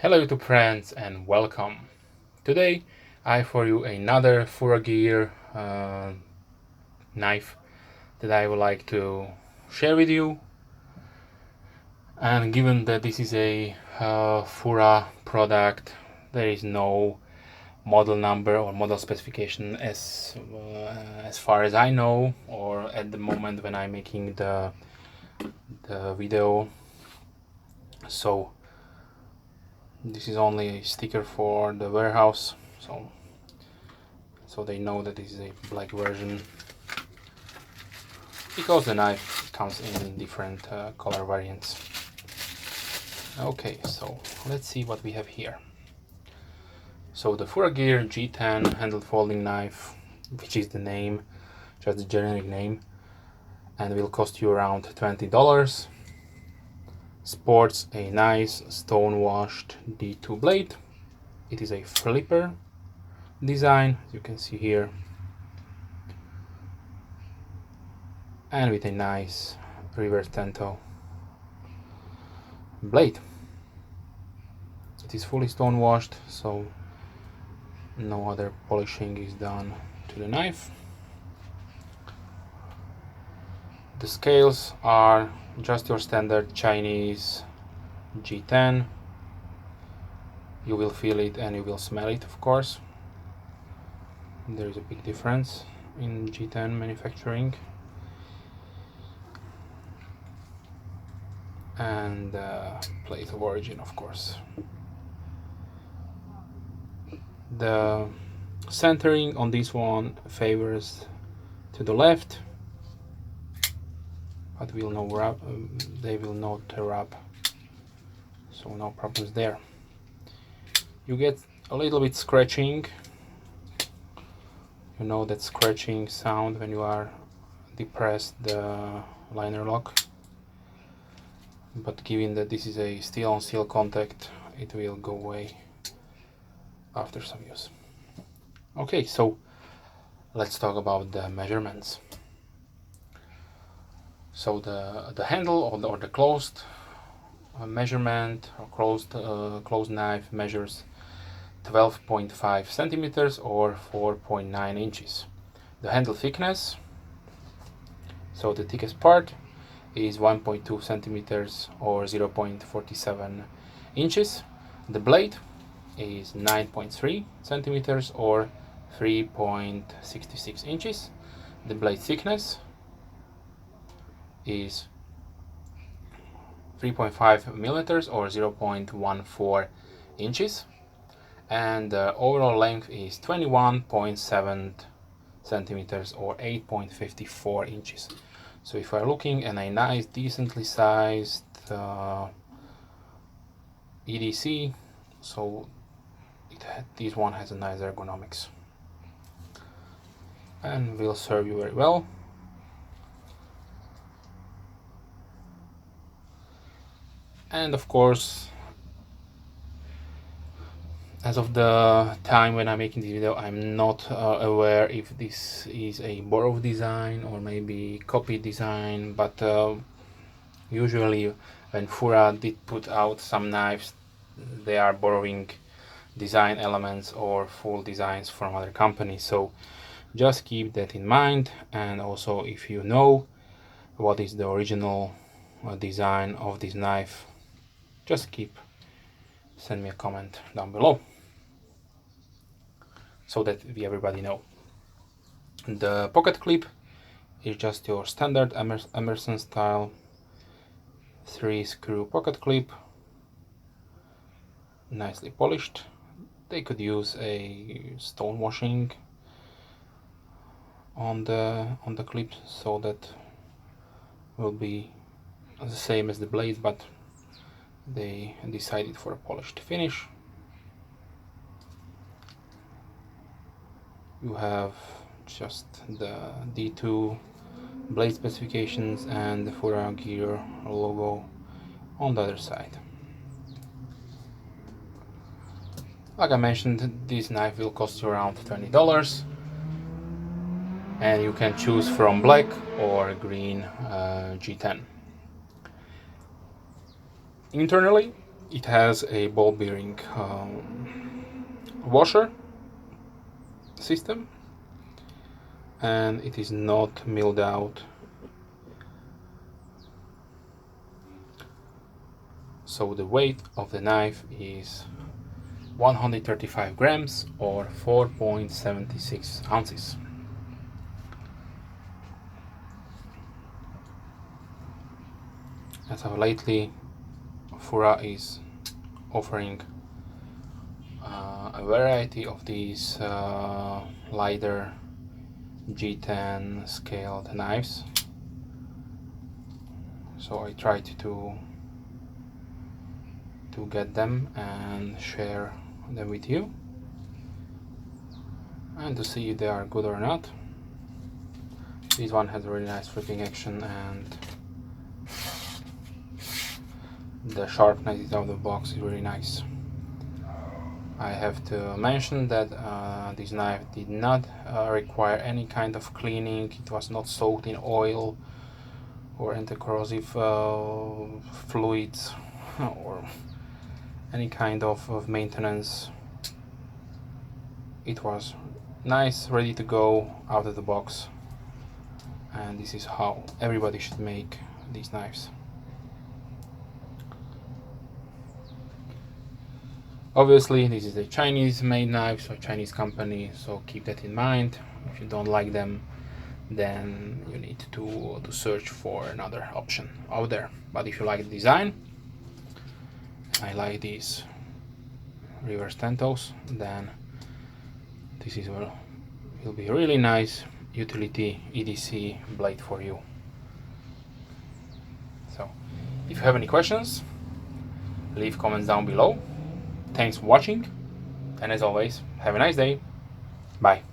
Hello YouTube friends and welcome. Today I have for you another FURAGear knife that I would like to share with you. And given that this is a FURA product, there is no model number or model specification as far as I know, or at the moment when I'm making the video. So this is only a sticker for the warehouse, so they know that this is a black version, because the knife comes in different color variants. Okay, so let's see what we have here. So the FURAGear G10 handle folding knife, which is the name, just the generic name, and will cost you around $20. Sports a nice stone washed D2 blade. It is a flipper design, as you can see here, and with a nice reverse tento blade. It is fully stone washed, so no other polishing is done to the knife. The scales are just your standard Chinese G10. You will feel it and you will smell it, of course. There is a big difference in G10 manufacturing. And place of origin, of course. The centering on this one favors to the left, but they will not tear up, so no problems there. You get a little bit scratching, you know that scratching sound when you are depressed the liner lock, but given that this is a steel on steel contact, it will go away after some use. Okay, so let's talk about the measurements. So the handle or the closed measurement or closed knife measures 12.5 centimeters or 4.9 inches. The handle thickness, so the thickest part, is 1.2 centimeters or 0.47 inches. The blade is 9.3 centimeters or 3.66 inches. The blade thickness is 3.5 millimeters or 0.14 inches, and the overall length is 21.7 centimeters or 8.54 inches. So if we're looking at a nice decently sized EDC, so this one has a nice ergonomics and will serve you very well. And of course, as of the time when I'm making this video, I'm not aware if this is a borrowed design or maybe copied design, but usually when FURA did put out some knives, they are borrowing design elements or full designs from other companies, so just keep that in mind. And also, if you know what is the original design of this knife, just send me a comment down below so that everybody know. The pocket clip is just your standard Emerson style 3-screw pocket clip, nicely polished. They could use a stone washing on the clip, so that will be the same as the blade, but they decided for a polished finish. You have just the D2 blade specifications and the FURAGear logo on the other side. Like I mentioned, this knife will cost you around $20, and you can choose from black or green G10. Internally, It has a ball bearing washer system, and it is not milled out. So the weight of the knife is 135 grams or 4.76 ounces. As of lately, FURA is offering a variety of these lighter G10 scaled knives. So I tried to get them and share them with you, and to see if they are good or not. This one has a really nice flipping action, and the sharpness of the box is really nice. I have to mention that this knife did not require any kind of cleaning. It was not soaked in oil or anti-corrosive fluids or any kind of maintenance. It was nice, ready to go out of the box, and this is how everybody should make these knives. Obviously this is a Chinese made knife, so Chinese company, so keep that in mind. If you don't like them, then you need to search for another option out there. But if you like the design, I like these reverse tentos, then this is will be a really nice utility EDC blade for you. So if you have any questions, leave comments down below. Thanks for watching, and as always, have a nice day. Bye.